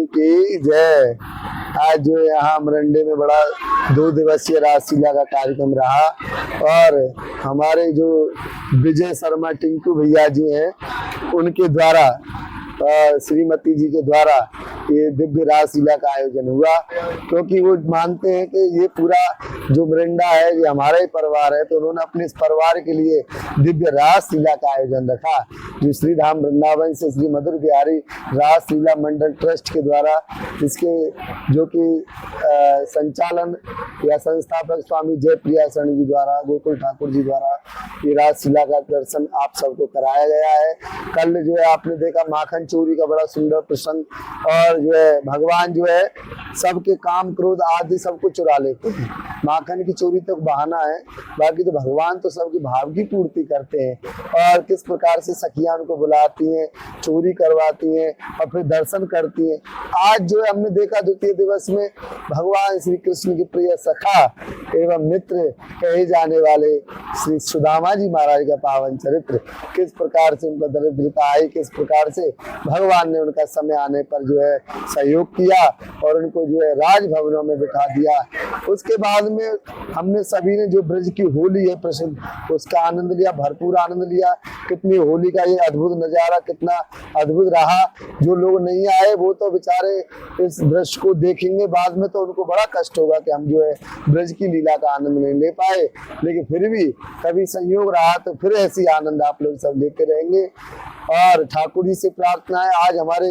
की जय। आज जो यहाँ मरंडे में बड़ा 2 दिवसीय रासलीला का कार्यक्रम रहा और हमारे जो विजय शर्मा टिंकू भैया जी हैं उनके द्वारा श्रीमती जी के द्वारा ये दिव्य रासलीला का आयोजन हुआ, क्योंकि वो मानते हैं कि ये पूरा जो मरंडा है ये हमारा ही परिवार है, तो उन्होंने अपने इस परिवार के लिए दिव्य रासलीला का आयोजन रखा, जो श्री धाम वृंदावन से श्री मधुर बिहारी रासलीला मंडल ट्रस्ट के द्वारा, इसके जो कि संचालन या संस्थापक स्वामी जयप्रिया शरण जी द्वारा, गोकुल ठाकुर जी द्वारा ये रासलीला का दर्शन आप सबको कराया गया है। कल जो है आपने देखा माखन चोरी का बड़ा सुंदर प्रसंग, और जो है भगवान जो है सबके काम क्रोध आदि सब कुछ चुरा लेते हैं। माखन की चोरी तो बहाना है, बाकी तो भगवान तो सबकी भाव की पूर्ति करते हैं। और किस प्रकार से सखियां उनको बुलाती हैं, चोरी करवाती हैं और फिर दर्शन करती हैं। आज जो है हमने देखा द्वितीय दिवस में भगवान श्री कृष्ण के प्रिय सखा एवं मित्र कहे जाने वाले श्री सुदामा जी महाराज का पावन चरित्र, किस प्रकार से उनका दरिद्रता आई, किस प्रकार से भगवान ने उनका समय आने पर जो है सहयोग किया और उनको जो है राजभवनों में बिठा दिया। उसके बाद में हमने सभी ने जो ब्रज की होली है प्रसिद्ध, उसका आनंद लिया, भरपूर आनंद लिया। कितनी होली का ये अद्भुत नजारा कितना अद्भुत रहा। जो लोग नहीं आए वो तो बेचारे इस दृश्य को देखेंगे बाद में, तो उनको बड़ा कष्ट होगा कि हम जो है ब्रज की लीला का आनंद नहीं ले पाए, लेकिन फिर भी कभी संयोग रहा तो फिर ऐसी आनंद आप लोग सब लेते रहेंगे। और ठाकुर जी से प्रार्थना है, आज हमारे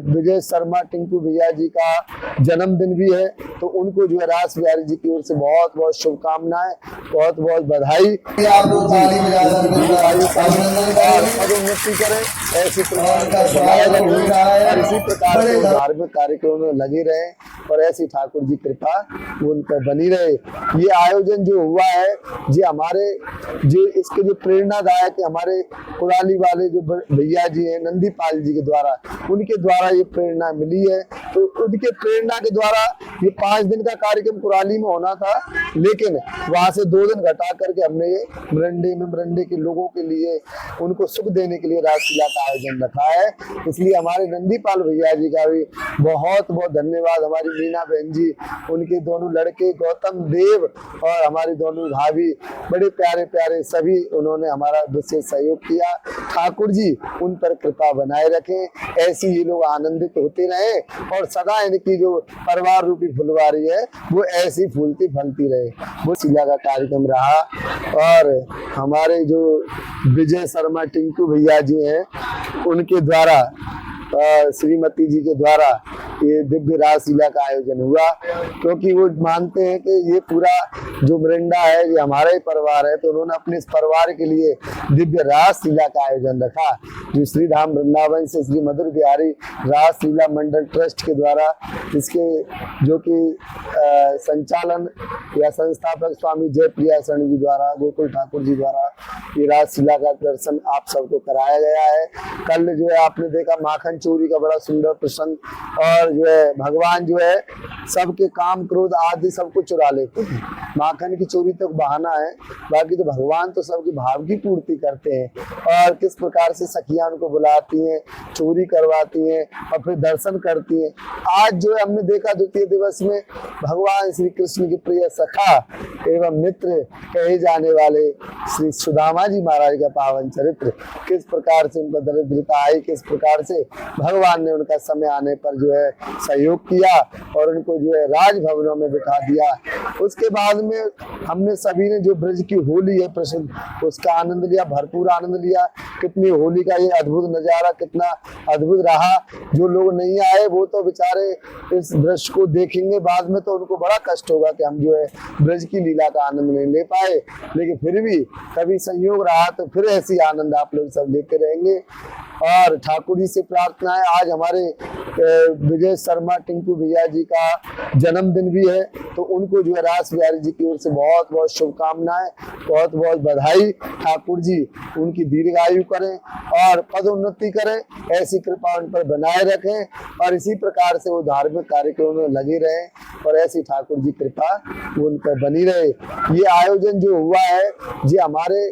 विजय शर्मा टिंकू भैया जी का जन्मदिन भी है, तो उनको जो है रास बिहारी जी की ओर से बहुत बहुत शुभकामनाएं, बहुत बहुत बधाई। आप लोग ताली उन्नति करें, ऐसी और इसी प्रकार के धार्मिक कार्यक्रमों में लगे रहे और ऐसी ठाकुर जी कृपा उन पर बनी रहे। ये आयोजन जो हुआ है ये हमारे जो इसके जो प्रेरणादायक हमारे कुराली वाले जो भैया जी हैं नंदीपाल जी के द्वारा, उनके द्वारा ये प्रेरणा मिली है। तो उनके प्रेरणा के द्वारा ये 5 दिन का कार्यक्रम कुराली में होना था, लेकिन वहां से 2 दिन घटा करके हमने ये मरंडे के लोगों के लिए उनको सुख देने के लिए रासलीला का आयोजन रखा है। इसलिए हमारे नंदीपाल भैया जी का भी बहुत बहुत धन्यवाद। हमारी मीना बहन जी, उनके दोनों लड़के गौतम देव और हमारी दोनों भाभी, बड़े प्यारे प्यारे सभी, उन्होंने हमारा विशेष सहयोग किया। ठाकुर जी उन पर कृपा बनाए रखें, ऐसी ये लोग आनंदित होते रहे और सदा इनकी जो परिवार रूपी फुलवारी है वो ऐसी फूलती फलती रहे। वो लीला का कार्यक्रम रहा और हमारे जो विजय शर्मा टिंकू भैया जी हैं उनके द्वारा श्रीमती जी के द्वारा ये दिव्य रासलीला का आयोजन हुआ, क्योंकि वो मानते हैं कि ये पूरा जो मरंडा है ये हमारा ही परिवार है, तो उन्होंने अपने इस परिवार के लिए दिव्य रासलीला का आयोजन रखा, जो श्री धाम वृंदावन से श्री मधुर बिहारी रासलीला मंडल ट्रस्ट के द्वारा, इसके जो कि संचालन या संस्थापक स्वामी जयप्रिया शरण जी द्वारा, गोकुल ठाकुर जी द्वारा ये रासलीला का दर्शन आप सबको कराया गया है। कल जो है आपने देखा माखन चोरी का बड़ा सुंदर प्रसंग, और जो है भगवान जो है सबके काम क्रोध आदि सब कुछ चुरा लेते हैं। माखन की चोरी तो बहाना है, बाकी तो भगवान तो सबकी भाव की पूर्ति करते हैं। और किस प्रकार से सखियां उनको बुलाती हैं, चोरी करवाती हैं और फिर दर्शन करती हैं। आज जो है हमने देखा द्वितीय दिवस में भगवान श्री कृष्ण के प्रिय सखा एवं मित्र कहे जाने वाले श्री सुदामा जी महाराज का पावन चरित्र, किस प्रकार से उनका दरिद्रता आई, किस प्रकार से भगवान ने उनका समय आने पर जो है सहयोग किया और उनको जो है राजभवनों में बिठा दिया। उसके बाद में हमने सभी ने जो ब्रज की होली है प्रसिद्ध, उसका आनंद लिया, भरपूर आनंद लिया। कितनी होली का ये अद्भुत नजारा कितना अद्भुत रहा। जो लोग नहीं आए वो तो बेचारे इस दृश्य को देखेंगे बाद में, तो उनको बड़ा कष्ट होगा कि हम जो है ब्रज की लीला का आनंद नहीं ले पाए, लेकिन फिर भी कभी संयोग रहा तो फिर ऐसी आनंद आप लोग सब लेते रहेंगे। और ठाकुर जी से प्रार्थना है, आज हमारे विजय शर्मा टिंकू भैया जी का जन्मदिन भी है, तो उनको जो है रास बिहारी जी की ओर से बहुत बहुत शुभकामनाएं, बहुत बहुत बधाई। ठाकुर जी उनकी दीर्घायु करें और पदोन्नति करें, ऐसी कृपा उन पर बनाए रखें और इसी प्रकार से वो धार्मिक कार्यक्रमों में लगे रहें और ऐसी ठाकुर जी कृपा उन पर बनी रहे। ये आयोजन जो हुआ है ये हमारे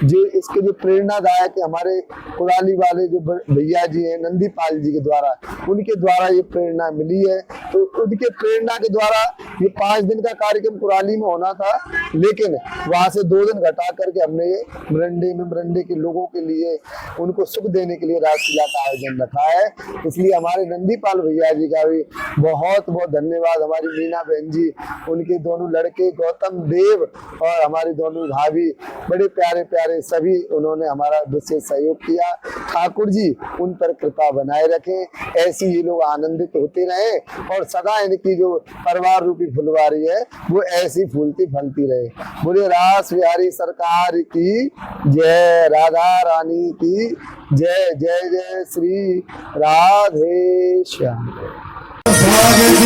जो इसके जो प्रेरणादायक हमारे कुराली वाले हमारे जो भैया जी हैं नंदीपाल जी के द्वारा, उनके द्वारा ये प्रेरणा मिली है। तो उनके प्रेरणा के द्वारा ये 5 दिन का कार्यक्रम कुराली में होना था, लेकिन वहां से 2 दिन घटा करके हमने ये मरंडे के लोगों के लिए उनको सुख देने के लिए रासलीला का आयोजन रखा है। इसलिए हमारे नंदीपाल भैया जी का भी बहुत बहुत धन्यवाद। हमारी मीना बहन जी, उनके दोनों लड़के गौतम देव और हमारी दोनों भाभी, बड़े प्यारे प्यारे सभी, उन्होंने हमारा विशेष सहयोग किया। ठाकुर जी उन पर कृपा बनाए रखें, ऐसी ही लोग आनंदित होते रहे और सदा इनकी जो परिवार रूपी फुलवारी है वो ऐसी फूलती फलती रहे। बोले रास बिहारी सरकार की जय, राधा रानी की जय। जय जय श्री राधे श्याम। स्वागत